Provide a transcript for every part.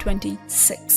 26।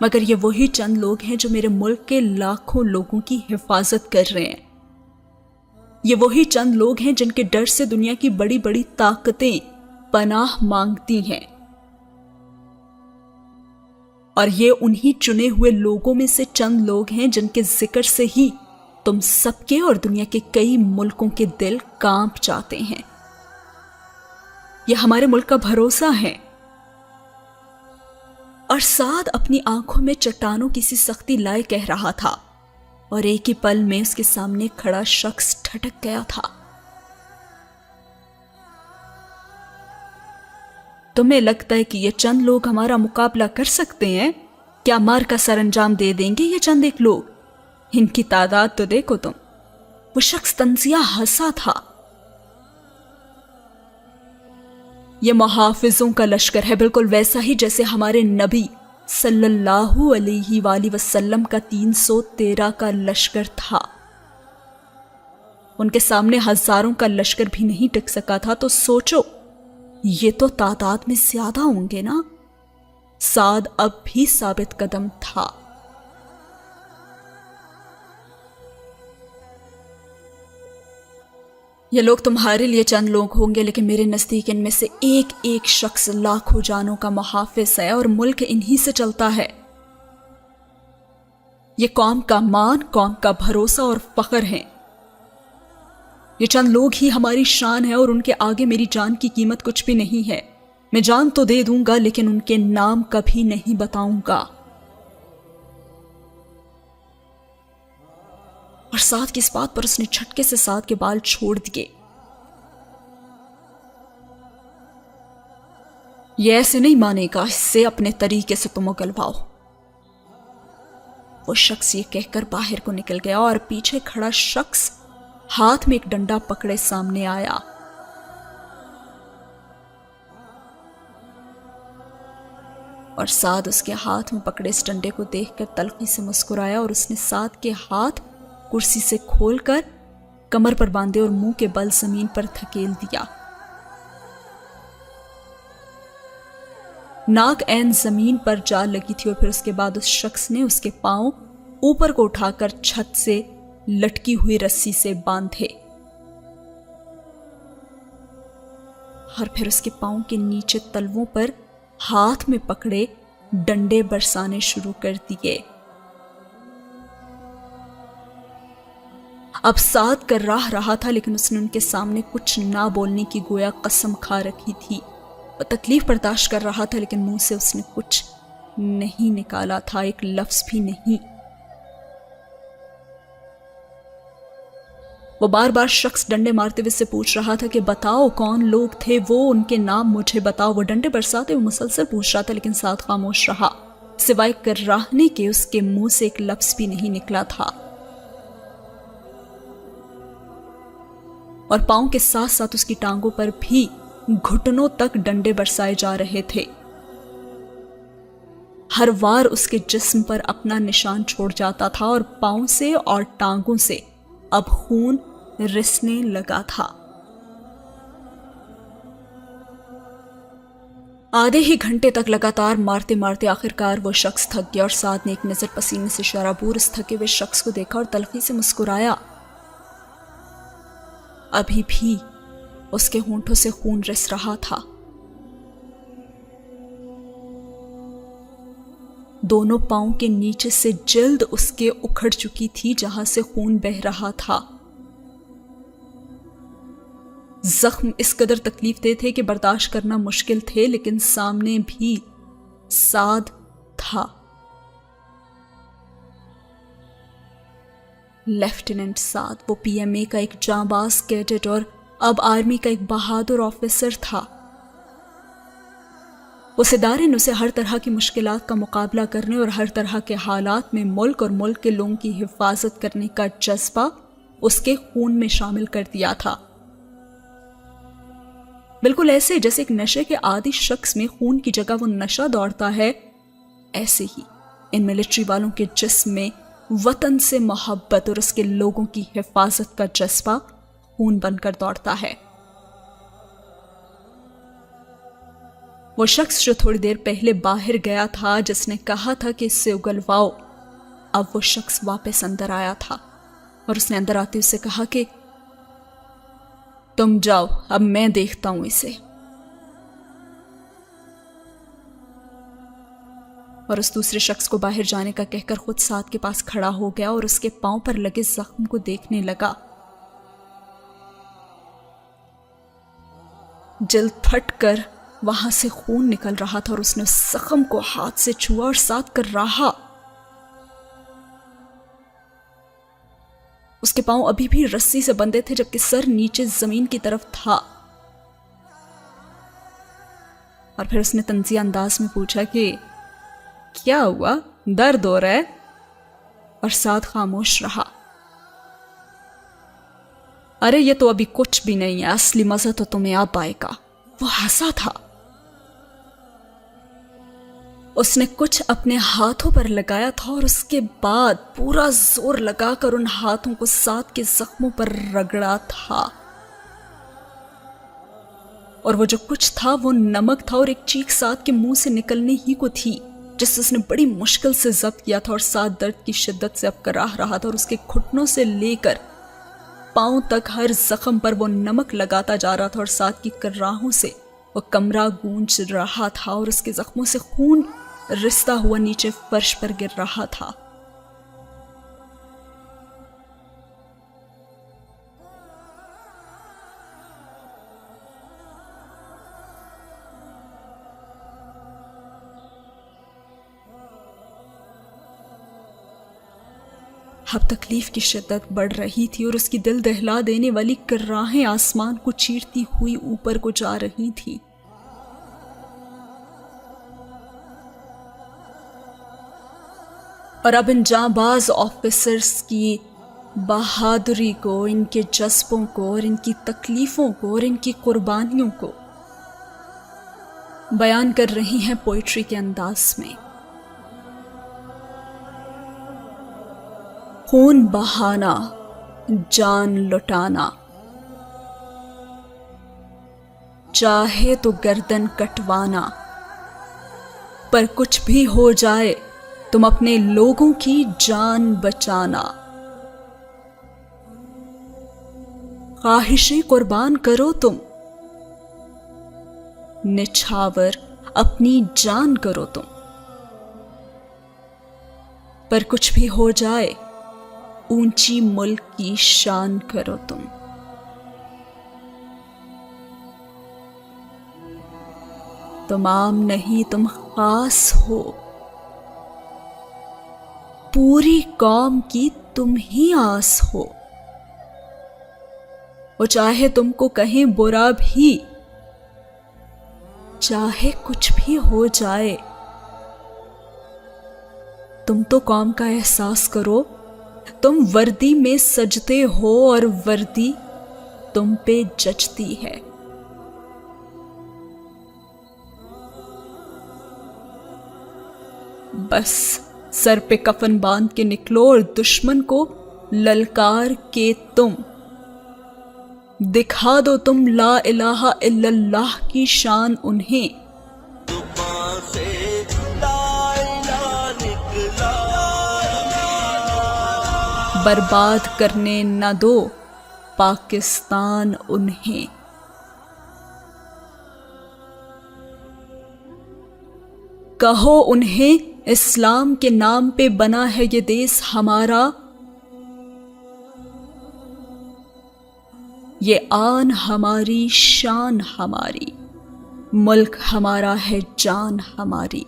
مگر یہ وہی چند لوگ ہیں جو میرے ملک کے لاکھوں لوگوں کی حفاظت کر رہے ہیں۔ یہ وہی چند لوگ ہیں جن کے ڈر سے دنیا کی بڑی بڑی طاقتیں پناہ مانگتی ہیں، اور یہ انہی چنے ہوئے لوگوں میں سے چند لوگ ہیں جن کے ذکر سے ہی تم سب کے اور دنیا کے کئی ملکوں کے دل کانپ جاتے ہیں۔ یہ ہمارے ملک کا بھروسہ ہے۔ اور سعد اپنی آنکھوں میں چٹانوں کی سی سختی لائے کہہ رہا تھا، اور ایک ہی پل میں اس کے سامنے کھڑا شخص ٹھٹک گیا تھا۔ تمہیں لگتا ہے کہ یہ چند لوگ ہمارا مقابلہ کر سکتے ہیں؟ کیا مار کا سر انجام دے دیں گے یہ چند ایک لوگ؟ ان کی تعداد تو دیکھو تم۔ وہ شخص طنزیہ ہنسا تھا۔ یہ محافظوں کا لشکر ہے، بالکل ویسا ہی جیسے ہمارے نبی صلی اللہ علیہ وآلہ وسلم کا 313 کا لشکر تھا۔ ان کے سامنے ہزاروں کا لشکر بھی نہیں ٹک سکا تھا، تو سوچو یہ تو تعداد میں زیادہ ہوں گے نا۔ سعد اب بھی ثابت قدم تھا۔ یہ لوگ تمہارے لیے چند لوگ ہوں گے، لیکن میرے نزدیک ان میں سے ایک ایک شخص لاکھوں جانوں کا محافظ ہے، اور ملک انہی سے چلتا ہے۔ یہ قوم کا مان، قوم کا بھروسہ اور فخر ہیں۔ یہ چند لوگ ہی ہماری شان ہے، اور ان کے آگے میری جان کی قیمت کچھ بھی نہیں ہے۔ میں جان تو دے دوں گا، لیکن ان کے نام کبھی نہیں بتاؤں گا۔ اور سعد کی اس بات پر اس نے جھٹکے سے سعد کے بال چھوڑ دیے۔ یہ ایسے نہیں مانے گا، اس سے اپنے طریقے سے تم اگلواؤ۔ وہ شخص یہ کہہ کر باہر کو نکل گیا، اور پیچھے کھڑا شخص ہاتھ میں ایک ڈنڈا پکڑے سامنے آیا۔ اور سعد اس کے ہاتھ میں پکڑے اس ڈنڈے کو دیکھ کر تلخی سے مسکرایا، اور اس نے سعد کے ہاتھ کرسی سے کھول کر کمر پر باندھے اور منہ کے بل زمین پر دھکیل دیا۔ ناک عین زمین پر جا لگی تھی، اور پھر اس کے بعد اس شخص نے اس کے پاؤں اوپر کو اٹھا کر چھت سے لٹکی ہوئی رسی سے باندھے، اور پھر اس کے پاؤں کے نیچے تلووں پر ہاتھ میں پکڑے ڈنڈے برسانے شروع کر دیے۔ اب سعد کر رہا تھا، لیکن اس نے ان کے سامنے کچھ نہ بولنے کی گویا قسم کھا رکھی تھی۔ وہ تکلیف برداشت کر رہا تھا، لیکن منہ سے اس نے کچھ نہیں نکالا تھا، ایک لفظ بھی نہیں۔ وہ بار بار شخص ڈنڈے مارتے ہوئے سے پوچھ رہا تھا کہ بتاؤ کون لوگ تھے وہ، ان کے نام مجھے بتاؤ۔ وہ ڈنڈے برساتے ہوئے مسلسل پوچھ رہا تھا، لیکن سعد خاموش رہا، سوائے کراہنے کے اس کے منہ سے ایک لفظ بھی نہیں نکلا تھا۔ اور پاؤں کے ساتھ ساتھ اس کی ٹانگوں پر بھی گھٹنوں تک ڈنڈے برسائے جا رہے تھے۔ ہر وار اس کے جسم پر اپنا نشان چھوڑ جاتا تھا، اور پاؤں سے اور ٹانگوں سے اب خون رسنے لگا تھا۔ آدھے ہی گھنٹے تک لگاتار مارتے مارتے آخرکار وہ شخص تھک گیا، اور سعد نے ایک نظر پسینے سے شرابور اس تھکے ہوئے شخص کو دیکھا اور تلخی سے مسکرایا۔ ابھی بھی اس کے ہونٹوں سے خون رس رہا تھا۔ دونوں پاؤں کے نیچے سے جلد اس کے اکھڑ چکی تھی، جہاں سے خون بہہ رہا تھا۔ زخم اس قدر تکلیف دہ تھے کہ برداشت کرنا مشکل تھے، لیکن سامنے بھی سعد تھا۔ لیفٹیننٹ سعد، وہ پی ایم اے کا ایک جانباز کیڈٹ اور اب آرمی کا ایک بہادر آفیسر تھا۔ اس ادارے نے اسے ہر طرح کی مشکلات کا مقابلہ کرنے اور ہر طرح کے حالات میں ملک اور ملک کے لوگوں کی حفاظت کرنے کا جذبہ اس کے خون میں شامل کر دیا تھا۔ بالکل ایسے جیسے ایک نشے کے عادی شخص میں خون کی جگہ وہ نشہ دوڑتا ہے، ایسے ہی ان ملٹری والوں کے جسم میں وطن سے محبت اور اس کے لوگوں کی حفاظت کا جذبہ خون بن کر دوڑتا ہے۔ وہ شخص جو تھوڑی دیر پہلے باہر گیا تھا، جس نے کہا تھا کہ اس سے اگلواؤ، اب وہ شخص واپس اندر آیا تھا اور اس نے اندر آتے اسے کہا کہ تم جاؤ، اب میں دیکھتا ہوں اسے۔ اور اس دوسرے شخص کو باہر جانے کا کہہ کر خود سعد کے پاس کھڑا ہو گیا اور اس کے پاؤں پر لگے زخم کو دیکھنے لگا۔ جلد پھٹ کر وہاں سے خون نکل رہا تھا اور اس نے اس زخم کو ہاتھ سے چھوا اور سعد کر رہا۔ اس کے پاؤں ابھی بھی رسی سے بندھے تھے جبکہ سر نیچے زمین کی طرف تھا۔ اور پھر اس نے طنزیہ انداز میں پوچھا کہ کیا ہوا، درد ہو رہا ہے؟ اور سعد خاموش رہا۔ ارے یہ تو ابھی کچھ بھی نہیں ہے، اصلی مزہ تو تمہیں اب آئے گا۔ وہ ہنسا تھا۔ اس نے کچھ اپنے ہاتھوں پر لگایا تھا اور اس کے بعد پورا زور لگا کر ان ہاتھوں کو سعد کے زخموں پر رگڑا تھا، اور وہ جو کچھ تھا وہ نمک تھا اور ایک چیخ سعد کے منہ سے نکلنے ہی کو تھی جس سے اس نے بڑی مشکل سے ضبط کیا تھا، اور سعد درد کی شدت سے اب کراہ رہا تھا اور اس کے گھٹنوں سے لے کر پاؤں تک ہر زخم پر وہ نمک لگاتا جا رہا تھا، اور سعد کی کراہوں سے وہ کمرہ گونج رہا تھا اور اس کے زخموں سے خون رستا ہوا نیچے فرش پر گر رہا تھا۔ اب تکلیف کی شدت بڑھ رہی تھی اور اس کی دل دہلا دینے والی کراہیں آسمان کو چیرتی ہوئی اوپر کو جا رہی تھی۔ اور اب ان جانباز آفیسرز کی بہادری کو، ان کے جذبوں کو اور ان کی تکلیفوں کو اور ان کی قربانیوں کو بیان کر رہی ہیں پوئٹری کے انداز میں۔ خون بہانا، جان لٹانا، چاہے تو گردن کٹوانا، پر کچھ بھی ہو جائے تم اپنے لوگوں کی جان بچانا۔ خواہشیں قربان کرو تم، نچھاور اپنی جان کرو تم، پر کچھ بھی ہو جائے اونچی ملک کی شان کرو تم۔ تم عام نہیں، تم خاص ہو، پوری قوم کی تم ہی آس ہو۔ وہ چاہے تم کو کہیں برا بھی، چاہے کچھ بھی ہو جائے، تم تو قوم کا احساس کرو۔ تم وردی میں سجتے ہو اور وردی تم پہ جچتی ہے۔ بس سر پہ کفن باندھ کے نکلو اور دشمن کو للکار کے تم دکھا دو تم لا الہ الا اللہ کی شان انہیں۔ برباد کرنے نہ دو پاکستان انہیں۔ کہو انہیں اسلام کے نام پہ بنا ہے یہ دیس ہمارا، یہ آن ہماری شان ہماری، ملک ہمارا ہے جان ہماری۔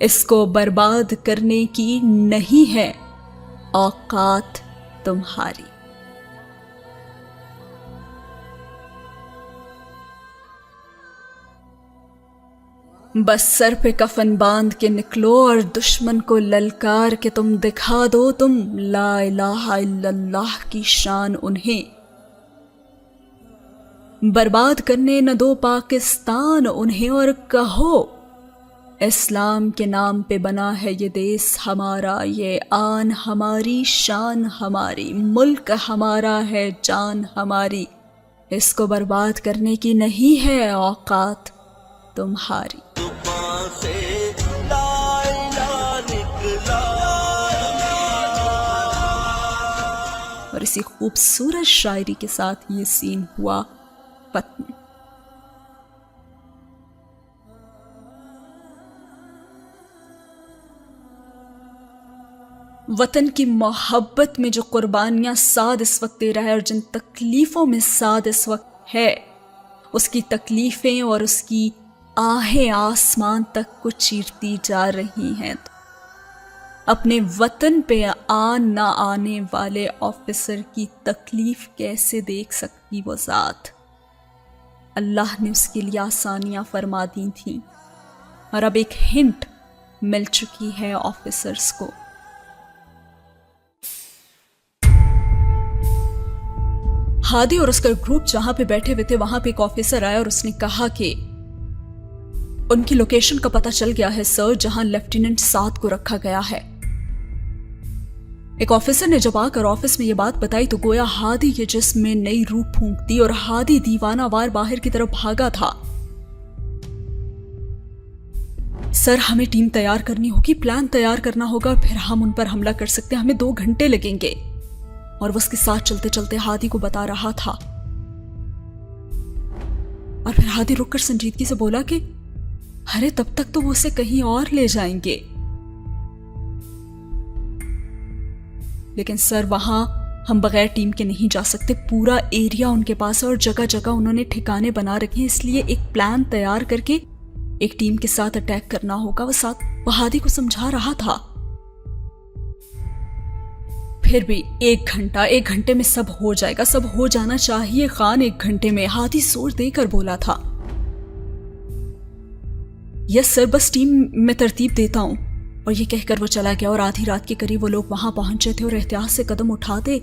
اس کو برباد کرنے کی نہیں ہے اوقات تمہاری۔ بس سر پہ کفن باندھ کے نکلو اور دشمن کو للکار کے تم دکھا دو تم لا الہ الا اللہ کی شان انہیں۔ برباد کرنے نہ دو پاکستان انہیں، اور کہو اسلام کے نام پہ بنا ہے یہ دیس ہمارا، یہ آن ہماری شان ہماری، ملک ہمارا ہے جان ہماری۔ اس کو برباد کرنے کی نہیں ہے اوقات تمہاری. اور اسی خوبصورت شاعری کے ساتھ یہ سین ہوا ختم. وطن کی محبت میں جو قربانیاں سعد اس وقت دے رہا ہے اور جن تکلیفوں میں سعد اس وقت ہے، اس کی تکلیفیں اور اس کی آہیں آسمان تک کو چیرتی جا رہی ہیں. اپنے وطن پہ نہ آنے والے آفیسر کی تکلیف کیسے دیکھ سکتی وہ ذات؟ اللہ نے اس کے لیے آسانیاں فرما دی تھیں، اور اب ایک ہنٹ مل چکی ہے آفیسرز کو. ہادی اور اس کا گروپ جہاں پہ بیٹھے ہوئے تھے وہاں پہ ایک آفیسر آیا اور اس نے کہا کہ ان کی لوکیشن کا پتہ چل گیا ہے سر، جہاں لیفٹیننٹ سعد کو رکھا گیا ہے. ایک آفیسر نے جب آ کر آفس میں یہ بات بتائی تو گویا ہادی کے جسم میں نئی روح پھونک دی اور ہادی دیوانہ وار باہر کی طرف بھاگا تھا. سر ہمیں ٹیم تیار کرنی ہوگی، پلان تیار کرنا ہوگا، پھر ہم ان پر حملہ کر سکتے ہیں، ہمیں 2 گھنٹے لگیں گے. اور وہ اس کے ساتھ چلتے چلتے ہادی کو بتا رہا تھا. اور پھر ہادی رک کر سنجیدگی سے بولا کہ ارے تب تک تو وہ اسے کہیں اور لے جائیں گے. لیکن سر وہاں ہم بغیر ٹیم کے نہیں جا سکتے، پورا ایریا ان کے پاس ہے اور جگہ جگہ انہوں نے ٹھکانے بنا رکھے ہیں، اس لیے ایک پلان تیار کر کے ایک ٹیم کے ساتھ اٹیک کرنا ہوگا. وہ ہادی کو سمجھا رہا تھا. پھر بھی 1 گھنٹے میں سب ہو جائے گا، سب ہو جانا چاہیے خان 1 گھنٹے میں. ہادی زور دے کر بولا تھا. یس سر، بس ٹیم میں ترتیب دیتا ہوں. اور یہ کہہ کر وہ چلا گیا اور آدھی رات کے قریب وہ لوگ وہاں پہنچے تھے اور احتیاط سے قدم اٹھاتے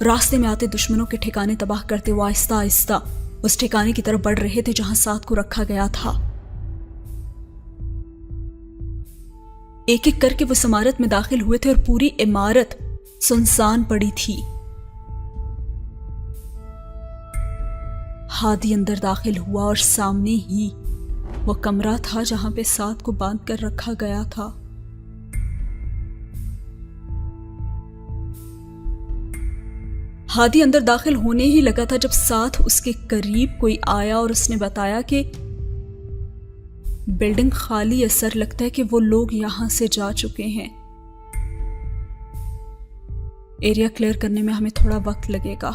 راستے میں آتے دشمنوں کے ٹھکانے تباہ کرتے وہ آہستہ آہستہ اس ٹھکانے کی طرف بڑھ رہے تھے جہاں سعد کو رکھا گیا تھا. ایک ایک کر کے وہ اس عمارت میں داخل ہوئے تھے اور پوری عمارت سنسان پڑی تھی. ہادی اندر داخل ہوا اور سامنے ہی وہ کمرہ تھا جہاں پہ سعد کو باندھ کر رکھا گیا تھا. ہادی اندر داخل ہونے ہی لگا تھا جب ساتھ اس کے قریب کوئی آیا اور اس نے بتایا کہ بلڈنگ خالی ہے سر، لگتا ہے کہ وہ لوگ یہاں سے جا چکے ہیں، ایریا کلیئر کرنے میں ہمیں تھوڑا وقت لگے گا.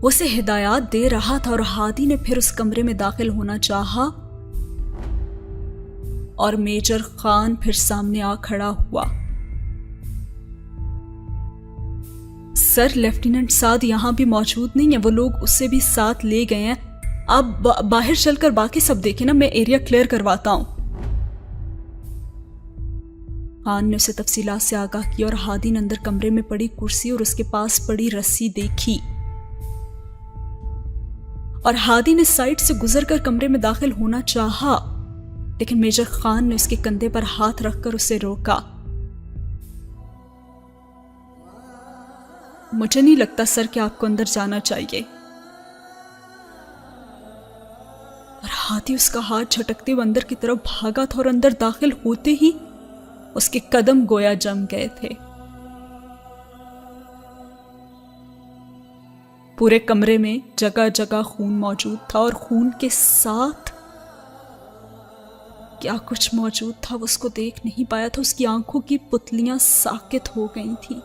وہ اسے ہدایات دے رہا تھا اور ہادی نے پھر اس کمرے میں داخل ہونا چاہا اور میجر خان پھر سامنے آ کھڑا ہوا. سر لیفٹیننٹ سعد یہاں بھی موجود نہیں ہے، وہ لوگ اسے بھی ساتھ لے گئے ہیں، آپ باہر چل کر باقی سب دیکھیں نا، میں ایریا کلیئر کرواتا ہوں. خان نے اسے تفصیلات سے آگاہ کیا اور ہادی نے اندر کمرے میں پڑی کرسی اور اس کے پاس پڑی رسی دیکھی اور ہادی نے سائڈ سے گزر کر کمرے میں داخل ہونا چاہا لیکن میجر خان نے اس کے کندھے پر ہاتھ رکھ کر اسے روکا. مجھے نہیں لگتا سر کہ آپ کو اندر جانا چاہیے. اور ہادی اس کا ہاتھ جھٹکتے ہوئے اندر کی طرف بھاگا تھا اور اندر داخل ہوتے ہی اس کے قدم گویا جم گئے تھے. پورے کمرے میں جگہ جگہ خون موجود تھا اور خون کے ساتھ کیا کچھ موجود تھا وہ اس کو دیکھ نہیں پایا تھا. اس کی آنکھوں کی پتلیاں ساکت ہو گئی تھیں.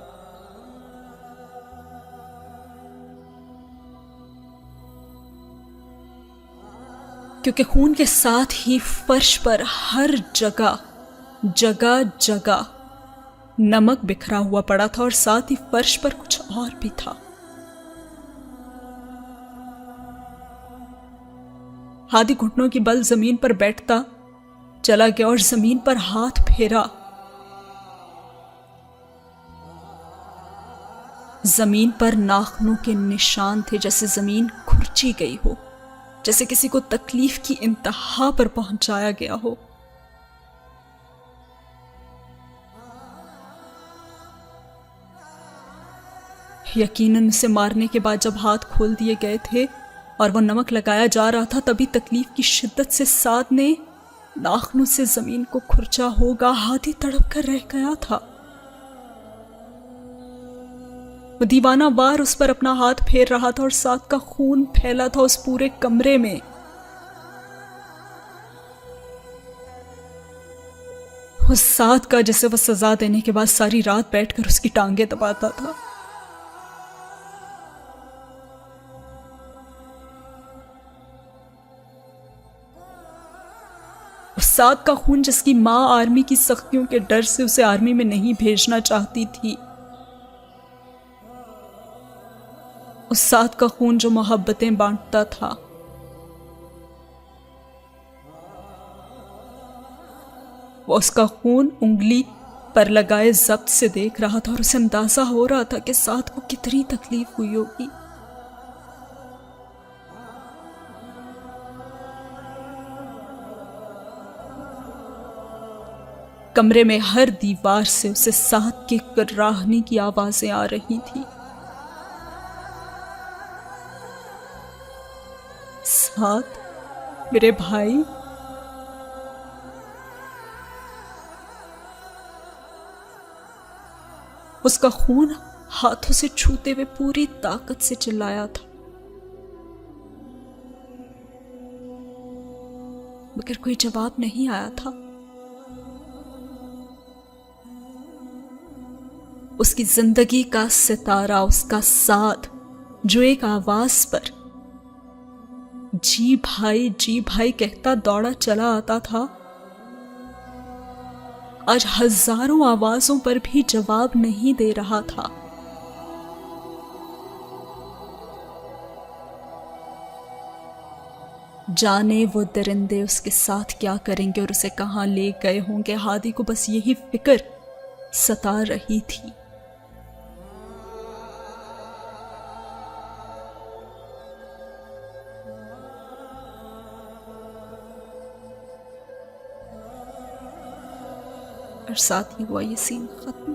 کیونکہ خون کے ساتھ ہی فرش پر ہر جگہ جگہ جگہ نمک بکھرا ہوا پڑا تھا اور ساتھ ہی فرش پر کچھ اور بھی تھا. ہادی گھٹنوں کی بل زمین پر بیٹھتا چلا گیا اور زمین پر ہاتھ پھیرا. زمین پر ناخنوں کے نشان تھے، جیسے زمین کھرچی گئی ہو، جیسے کسی کو تکلیف کی انتہا پر پہنچایا گیا ہو. یقیناً اسے مارنے کے بعد جب ہاتھ کھول دیے گئے تھے اور وہ نمک لگایا جا رہا تھا تبھی تکلیف کی شدت سے سعد نے ناخنوں سے زمین کو کھرچا ہوگا. ہاتھی تڑپ کر رہ گیا تھا. وہ دیوانہ وار اس پر اپنا ہاتھ پھیر رہا تھا اور سعد کا خون پھیلا تھا اس پورے کمرے میں. اس سعد کا جسے وہ سزا دینے کے بعد ساری رات بیٹھ کر اس کی ٹانگیں دباتا تھا. اس سعد کا خون جس کی ماں آرمی کی سختیوں کے ڈر سے اسے آرمی میں نہیں بھیجنا چاہتی تھی. اس سعد کا خون جو محبتیں بانٹتا تھا. وہ اس کا خون انگلی پر لگائے ضبط سے دیکھ رہا تھا اور اسے اندازہ ہو رہا تھا کہ سعد کو کتنی تکلیف ہوئی ہوگی. کمرے میں ہر دیوار سے اسے سعد کے کراہنے کی آوازیں آ رہی تھی. سعد میرے بھائی. اس کا خون ہاتھوں سے چھوتے ہوئے پوری طاقت سے چلایا تھا مگر کوئی جواب نہیں آیا تھا. اس کی زندگی کا ستارہ، اس کا سعد جو ایک آواز پر جی بھائی کہتا دوڑا چلا آتا تھا، آج ہزاروں آوازوں پر بھی جواب نہیں دے رہا تھا. جانے وہ درندے اس کے ساتھ کیا کریں گے اور اسے کہاں لے گئے ہوں گے. ہادی کو بس یہی فکر ستا رہی تھی. اور ساتھ ہی ہوا یہ سین ختم.